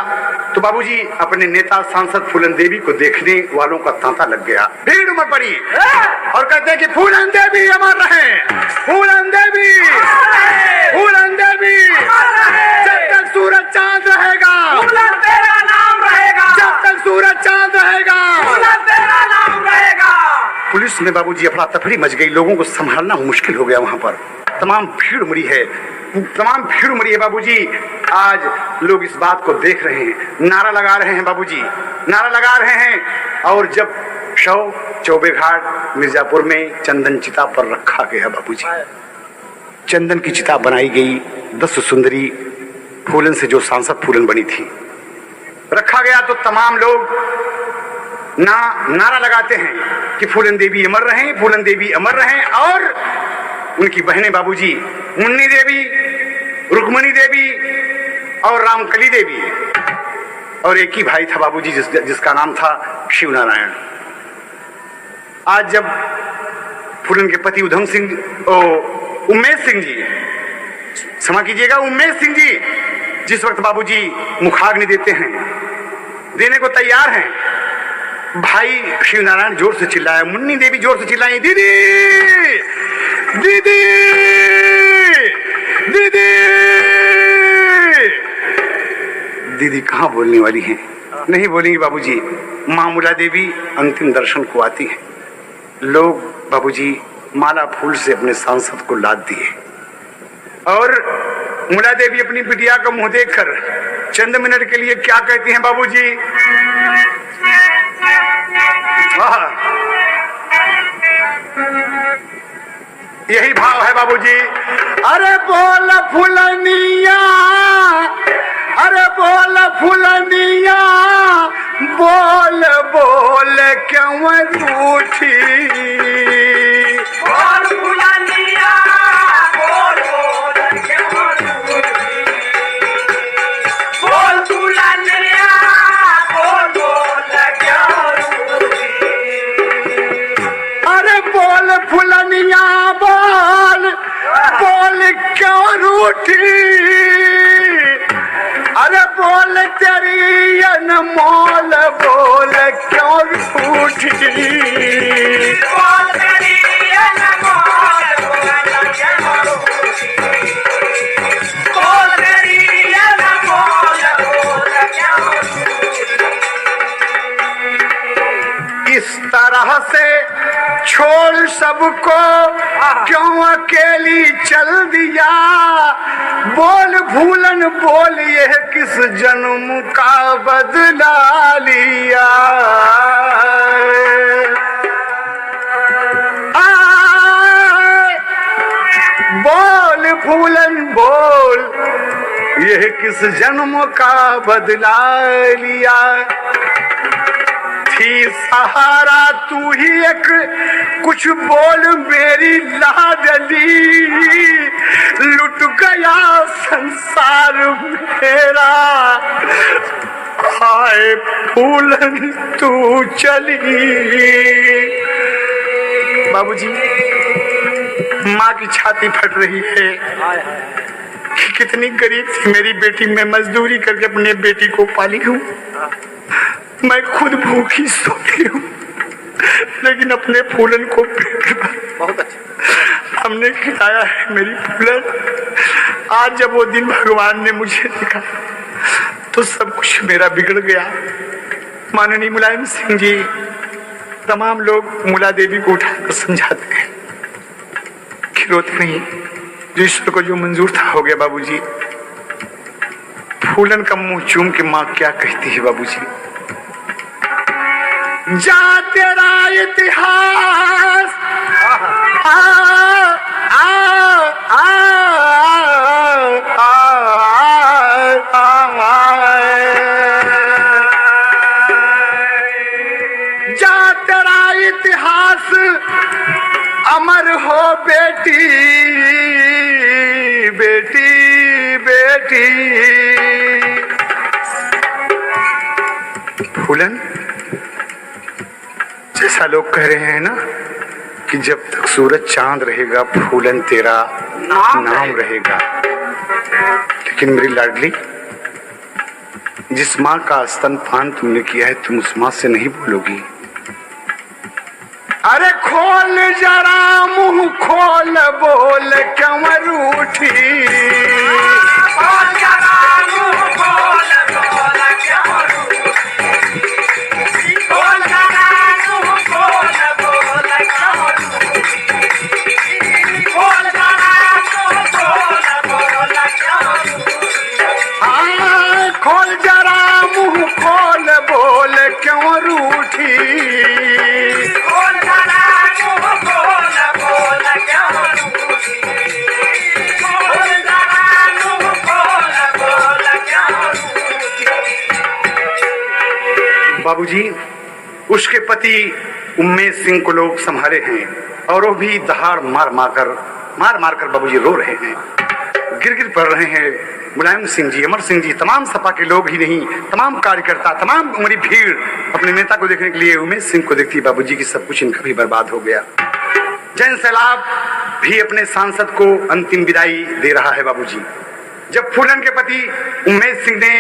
तो बाबूजी अपने नेता सांसद फूलन देवी को देखने वालों का तांता लग गया, भीड़ उमड़ पड़ी और कहते हैं कि फूलन देवी अमर रहे, फूलन देवी, फूलन देवी, जब तक सूरज चांद रहेगा, तेरा नाम रहेगा, जब तक सूरज चांद रहेगा, तेरा नाम रहेगा। पुलिस में बाबूजी अफरा तफरी मच गई, लोगों को संभालना मुश्किल हो गया। वहां पर तमाम भीड़ उमड़ी है, तमाम भीड़ उमड़ी है बाबूजी। आज लोग इस बात को देख रहे हैं, नारा लगा रहे हैं बाबूजी, नारा लगा रहे हैं। और जब शव चौबे घाट मिर्जापुर में चंदन चिता पर रखा गया बाबूजी, चंदन की चिता बनाई गई 10 सुंदरी फूलन से जो सांसद फूलन बनी थी, रखा गया तो तमाम लोग नारा लगाते हैं कि फूलन देवी अमर रहें, फूलन देवी अमर रहें। और उनकी बहनें बाबूजी मुन्नी देवी, रुक्मणी देवी और रामकली देवी, और एक ही भाई था बाबूजी जिसका नाम था शिव नारायण। आज जब फूलन के पति उधम सिंह, उमेश सिंह जी, क्षमा कीजिएगा, उमेश सिंह जी जिस वक्त बाबूजी मुखाग्नि देते हैं, देने को तैयार हैं, भाई शिव नारायण जोर से चिल्लाया, मुन्नी देवी जोर से चिल्लाई, दीदी दीदी दीदी। दीदी कहाँ बोलने वाली हैं, नहीं बोलेंगी बाबूजी। माँ मुला देवी अंतिम दर्शन को आती हैं। लोग बाबूजी माला फूल से अपने सांसद को लाद दिए और मुला देवी अपनी बिटिया का मुंह देखकर चंद मिनट के लिए क्या कहती हैं बाबूजी, यही भाव है बाबूजी। अरे बोल फुलनिया, अरे बोल फुलनिया, बोल बोल क्यों रूठी। बोल फुलनिया, बोल बोल क्यों रूठी। बोल फुलनिया, बोल बोल क्यों रूठी। अरे बोल फुलनिया, बोल बोल क्यों रूठी। अरे बोल तेरी अनमोल, बोल क्यों रूठी। बोल तेरी अनमोल, बोल क्यों रूठी। बोल तेरी अनमोल, बोल क्यों रूठी। इस तरह से छोड़ सबको क्यों अकेली चल दिया। बोल भूलन बोल, यह किस जन्म का बदला लिया। बोल भूलन बोल, यह किस जन्म का बदला लिया। थी सहारा तू ही एक, कुछ बोल मेरी लाडली। लुट गया संसार मेरा, हाय फूलन तू चली। बाबूजी, माँ की छाती फट रही है कि कितनी गरीब थी मेरी बेटी। मैं मजदूरी करके अपने बेटी को पाली हूँ। मैं खुद भूखी सोती हूँ, लेकिन अपने फूलन को बहुत अच्छा हमने खिलाया है। मेरी फूलन, आज जब वो दिन भगवान ने मुझे देखा तो सब कुछ मेरा बिगड़ गया। माननीय मुलायम सिंह जी, तमाम लोग मुला देवी को उठाकर समझाते हैं कि रोते नहीं, जो ईश्वर को जो मंजूर था हो गया। बाबूजी, फूलन का मुंह चूम के माँ क्या कहती है बाबूजी। जा तेरा इतिहास आ आ आ जा तेरा इतिहास अमर हो बेटी, बेटी बेटी। फूलन, जैसा लोग कह रहे हैं ना कि जब तक सूरज चांद रहेगा फूलन तेरा नाम रहेगा, लेकिन मेरी लाडली, जिस माँ का स्तनपान तुमने किया है तुम उस माँ से नहीं बोलोगी। अरे खोल जरा मुंह खोल, बोल क्यों रूठी। बोल जरा मुंह खोल, बोल क्यों रूठी। बोल जरा मुंह खोल, बोल क्यों रूठी। बोल जरा मुंह खोल, बोल क्यों रूठी। हाँ, खोल जरा मुंह खोल, बोल क्यों रूठी। बोल जरा मुंह खोल, बोल क्यों रूठी। बोल जरा मुंह खोल, बोल क्यों रूठी। बाबूजी, उसके पति उम्मेद सिंह को लोग संभाले हैं और वो भी दहाड़ मार मार कर बाबूजी रो रहे हैं, गिर पड़ रहे हैं। मुलायम सिंह जी, अमर सिंह जी, तमाम सपा के लोग ही नहीं, तमाम कार्यकर्ता, तमाम उमरी भीड़ अपने नेता को देखने के लिए उमेश सिंह को देखती है बाबूजी की सब कुछ इनका भी बर्बाद हो गया। जैन सैलाब भी अपने सांसद को अंतिम विदाई दे रहा है बाबूजी। जब फूलन के पति उमेश सिंह ने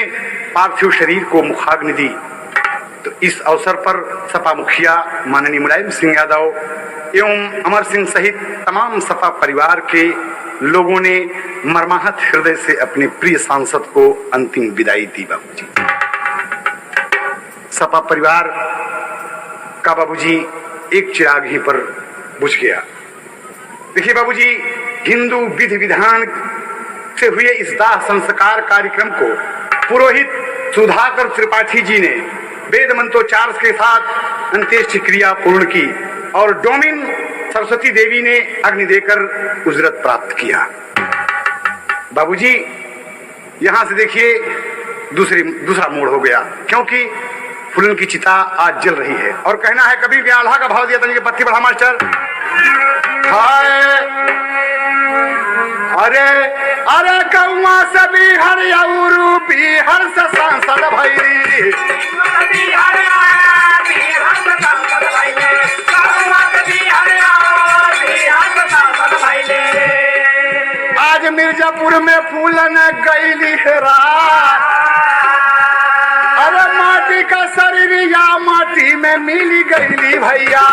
पार्थिव शरीर को मुखाग्नि दी तो इस अवसर पर सपा मुखिया माननीय मुलायम सिंह यादव एवं अमर सिंह सहित तमाम सपा परिवार के लोगों ने मर्माहत हृदय से अपने प्रिय सांसद को अंतिम विदाई दी बाबूजी। सपा परिवार का बाबूजी एक चिराग ही पर बुझ गया। देखिए बाबूजी, हिंदू विधि विधान से हुए इस दाह संस्कार कार्यक्रम को पुरोहित सुधाकर त्रिपाठी जी ने वेद मंत्रोच्चार के साथ अंत्येष्टि क्रिया पूर्ण की और डोमिन सरस्वती देवी ने अग्नि देकर उजरत प्राप्त किया। बाबूजी यहां से देखिए दूसरा मोड़ हो गया, क्योंकि फूलन की चिता आज जल रही है। और कहना है कभी आल्हा का भाव दिया तनिक पत्ती बढ़ा मास्टर। हाय अरे अरे कौआ सभी हरियाऊ बिहार से सांसद भैरी आज मिर्जापुर में फूलन गईली रात। अरे माटी का शरीर या माटी में मिली गईली भैया।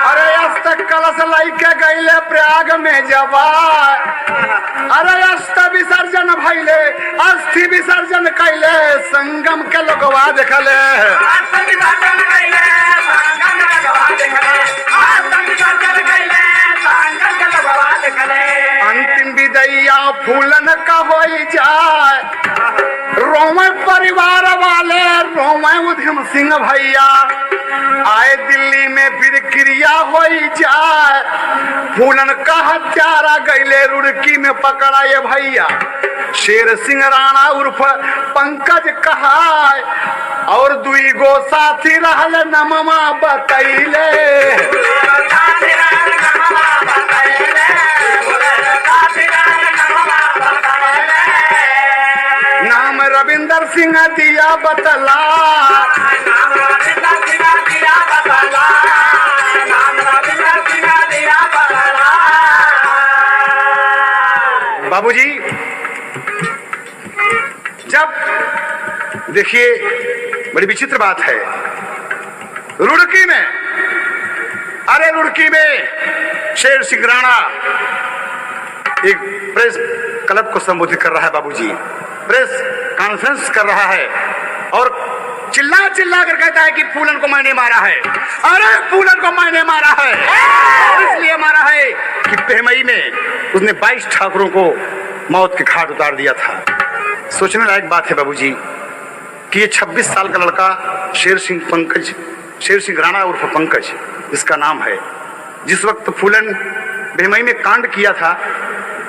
अरे अस्त कलश लैके गईले प्रयाग में जबा। अरे अस्त विसर्जन भैले अस्थि विसर्जन कैले संगम के लोगवा देखले। अंतिम विदैया फूलन का हो जाए। रोमे परिवार वाले रोमे उधम सिंह भैया आए दिल्ली में फिर क्रिया हो जाए। फूलन का हत्यारा गईले रुड़की में पकड़ा ये भैया। शेर सिंह राणा उर्फ पंकज कहा और दुई गो साथी रहल नममा बतैले। नाम रविंदर सिंह दिया बतला। बाबूजी जब देखिए बड़ी विचित्र बात है रुड़की में। अरे रुड़की में शेर सिंह राणा एक प्रेस क्लब को संबोधित कर रहा है बाबूजी, प्रेस कॉन्फ्रेंस कर रहा है और चिल्ला चिल्ला कर कहता है कि फूलन को मैंने मारा है। अरे फूलन को मैंने मारा है और इसलिए मारा है कि पहमई में उसने 22 ठाकुरों को मौत के घाट उतार दिया था। सोचने लायक बात है बाबूजी कि ये 26 साल का लड़का शेर सिंह राणा उर्फ पंकज इसका नाम है। जिस वक्त फूलन बेमई में कांड किया था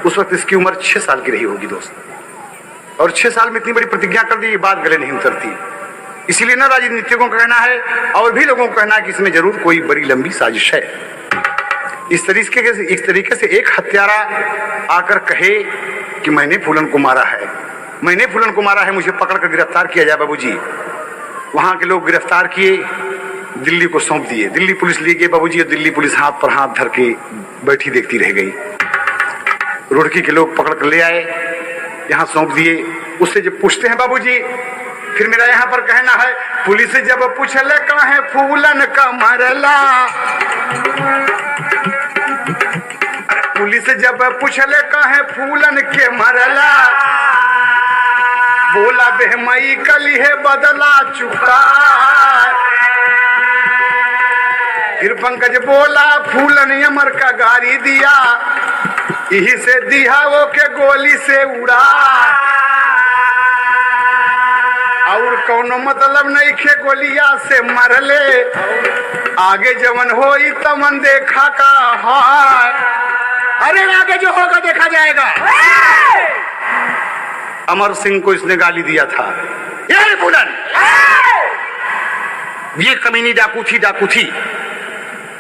उस वक्त इसकी उम्र 6 साल की रही होगी दोस्त। और 6 साल में इतनी बड़ी प्रतिज्ञा कर दी, ये बात गले नहीं उतरती। इसीलिए ना राजनीतिकों का कहना है और भी लोगों का कहना है कि इसमें जरूर कोई बड़ी लंबी साजिश है। इस तरीके से एक हत्यारा आकर कहे कि मैंने फूलन को मारा है, मुझे पकड़कर गिरफ्तार किया जाए। बाबूजी वहां के लोग गिरफ्तार किए, दिल्ली को सौंप दिए। दिल्ली पुलिस ले गई बाबूजी, दिल्ली पुलिस हाथ पर हाथ धर के बैठी देखती रह गई। रुड़की के लोग पकड़ कर ले आए, यहाँ सौंप दिए। उससे जब पूछते हैं बाबूजी, फिर मेरा यहाँ पर कहना है पुलिस जब पूछले कहे फूलन का मरला, पुलिस जब पूछले कहे फूलन के मरला, बोला बेहमई कली है बदला चुका। फिर पंकज बोला फूलन अमर का गाड़ी दिया, यही से दिया वो के गोली से उड़ा। और कौनो मतलब नहीं खे गोलिया से मरले, आगे जवन होई तमन देखा का हाय। अरे आगे जो होगा देखा जाएगा। अमर सिंह को इसने गाली दिया था, ये फूलन ये कमीनी डाकू थी।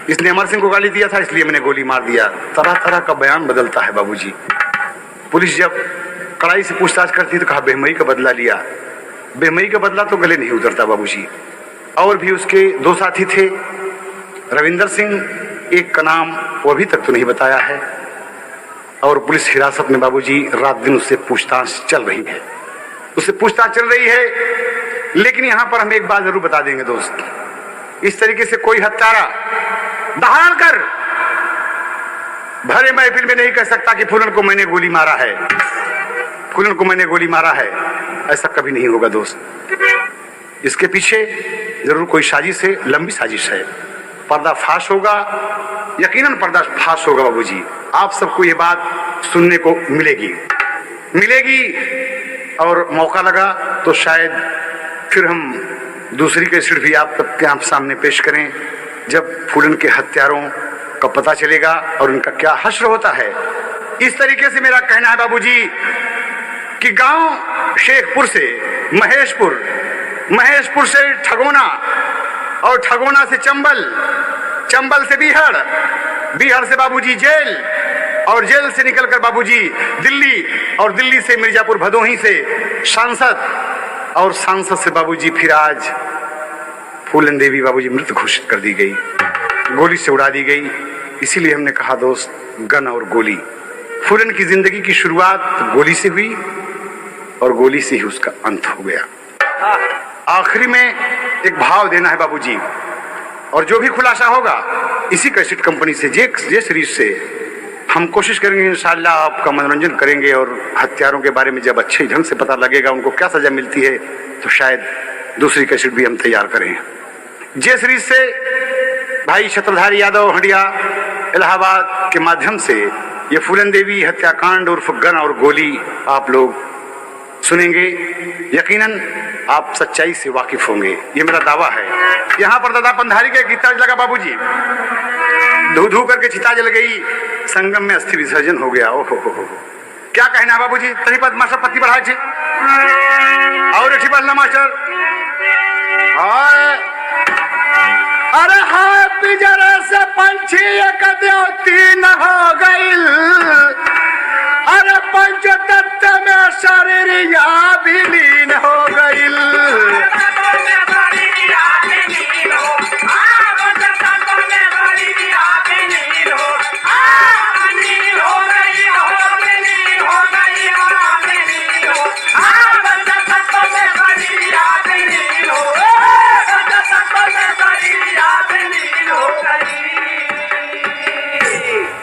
इसने अमर सिंह को गाली दिया था इसलिए मैंने गोली मार दिया। तरह तरह का बयान बदलता है बाबूजी। पुलिस जब कड़ाई से पूछताछ करती तो कहा बेहमई का बदला लिया। बेहमई का बदला तो गले नहीं उतरता बाबूजी। और भी उसके 2 साथी थे, रविंदर सिंह एक का नाम वो अभी तक तो नहीं बताया है। और पुलिस हिरासत में बाबूजी रात दिन उससे पूछताछ चल रही है। लेकिन यहाँ पर हम एक बात जरूर बता देंगे दोस्त, इस तरीके से कोई हत्यारा दहाड़ कर भरे महफिल में नहीं कह सकता कि फूलन को मैंने गोली मारा है, ऐसा कभी नहीं होगा दोस्त। इसके पीछे जरूर कोई साजिश है, लंबी साजिश है। पर्दाफाश होगा, यकीनन पर्दाफाश होगा बाबूजी। आप सबको ये बात सुनने को मिलेगी। और मौका लगा तो शायद फिर हम दूसरी कैसेट भी आप सामने पेश करें, जब फूलन के हत्यारों का पता चलेगा और उनका क्या हश्र होता है। इस तरीके से मेरा कहना है बाबूजी कि गांव शेखपुर से महेशपुर, महेशपुर से ठगोना और ठगोना से चंबल, चंबल से बिहार, बिहार से बाबूजी जेल और जेल से निकलकर बाबूजी दिल्ली और दिल्ली से मिर्जापुर भदोही से सांसद और सांसद से बाबूजी फिर आज फूलन देवी बाबूजी मृत घोषित कर दी गई, गोली से उड़ा दी गई। इसीलिए हमने कहा दोस्त, गन और गोली। फूलन की जिंदगी की शुरुआत गोली से हुई और गोली से ही उसका अंत हो गया। आखिरी में एक भाव देना है बाबूजी, और जो भी खुलासा होगा इसी कैसेट कंपनी से, जे सीरीज से हम कोशिश करेंगे इंशाअल्लाह आपका मनोरंजन करेंगे। और हत्यारों के बारे में जब अच्छे ढंग से पता लगेगा उनको क्या सजा मिलती है, तो शायद दूसरी कैसेट भी हम तैयार करें। जे सीरीज से भाई छत्रधारी यादव हंडिया इलाहाबाद के माध्यम से ये फूलन देवी हत्याकांड उर्फ गन और गोली आप लोग सुनेंगे। यकीनन आप सच्चाई से वाकिफ होंगे, ये मेरा दावा है। यहाँ पर दादा पंधारी का गीता लगा बाबूजी, धू धू करके चिता जल गई, संगम में अस्थि विसर्जन हो गया। ओहो हो, क्या कहना है बाबूजी? तनी पद मास्टर पत्ती बढ़ाए थे और अच्छी बदला मास्टर। अरे हाय पिंजरे से पंछी एक तीन हो गईल, अरे पंच तत्व में शरीर या विलीन हो गईल।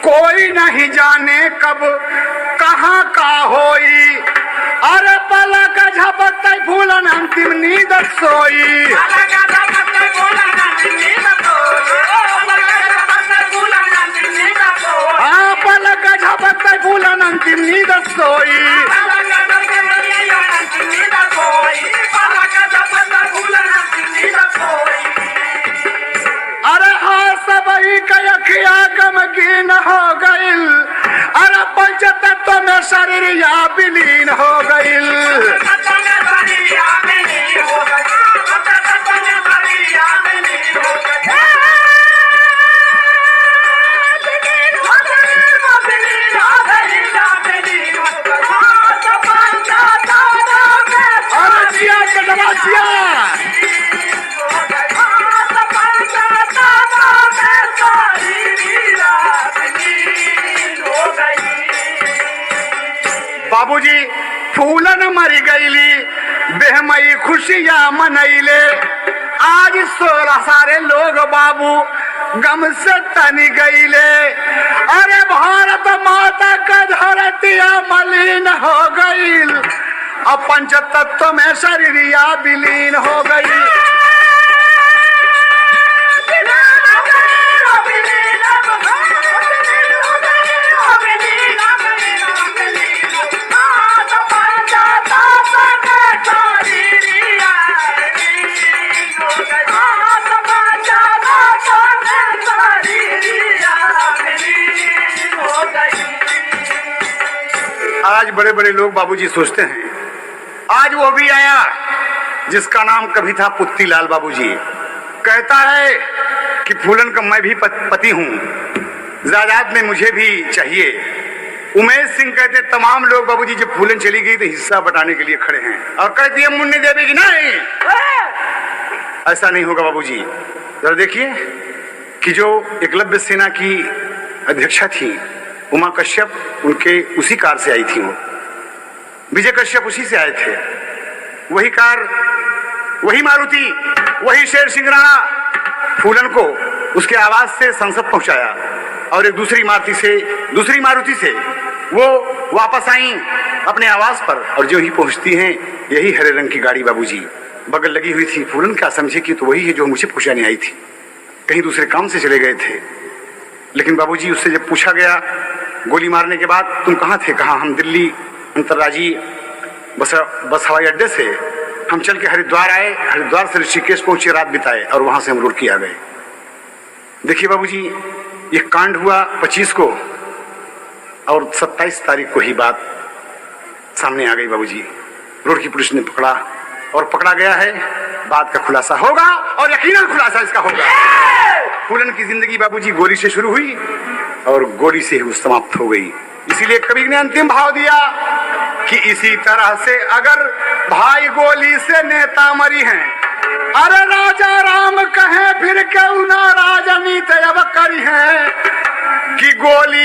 कोई नहीं जाने कब कहाँ का होई, अरे पलक झपकते फूलन अंतिम नींद सोई। पलक झपकते फूलन अंतिम नींद सोई। अरे हाँ सबही कयखिया गमगीन हो गईल, अरे पंच तत्व में शरीर या विलीन हो गईल। अरे जिया कटवा जिया। बाबूजी फूलन मरी गईली, बेहमई खुशियां मनैले, आज 16 सारे लोग बाबू गम से तनी गईले। अरे भारत माता का धरतिया मलिन हो गईल, अब पंच तत्व में शरीरिया विलीन हो गई। आज बड़े बड़े लोग बाबूजी सोचते हैं, आज वो भी आया जिसका नाम कभी था पुत्तीलाल बाबूजी, कहता है कि फूलन का मैं भी पति हूँ, जायदाद में मुझे भी चाहिए। उमेश सिंह कहते तमाम लोग बाबूजी जब फूलन चली गई तो हिस्सा बटाने के लिए खड़े हैं, और कहती है मुन्नी देवी की नहीं, ऐसा नहीं होगा बाबूजी। जरा देखिए कि जो एकलव्य सेना की अध्यक्षा थी उमा कश्यप, उनके उसी कार से आई थी वो, विजय कश्यप उसी से आए थे, वही कार, वही मारुति, वही शेर सिंह राणा फूलन को उसके आवाज से संसद पहुंचाया, और एक दूसरी मारुति से वो वापस आई अपने आवास पर, और जो ही पहुंचती हैं यही हरे रंग की गाड़ी बाबूजी बगल लगी हुई थी। फूलन क्या समझे कि तो वही है जो मुझे पहुंचाने आई थी, कहीं दूसरे काम से चले गए थे। लेकिन बाबूजी उससे जब पूछा गया गोली मारने के बाद तुम कहाँ थे, कहा हम दिल्ली अंतर्राज्यीय बस हवाई अड्डे से हम चल के हरिद्वार आए, हरिद्वार से ऋषिकेश पहुंचे, रात बिताए और वहां से हम रुड़की आ गए। देखिए बाबूजी, ये कांड हुआ 25 को और 27 तारीख को ही बात सामने आ गई बाबूजी। रुड़की पुलिस ने पकड़ा और पकड़ा गया है। बात का खुलासा होगा और यकीनन खुलासा इसका होगा। फूलन की जिंदगी बाबूजी गोली से शुरू हुई और गोली से ही समाप्त हो गई। इसीलिए कबीर ने अंतिम भाव दिया कि इसी तरह से अगर भाई गोली से नेता मरी हैं, अरे राजा राम कहें फिर क्यों ना राजनीति अब करी है कि गोली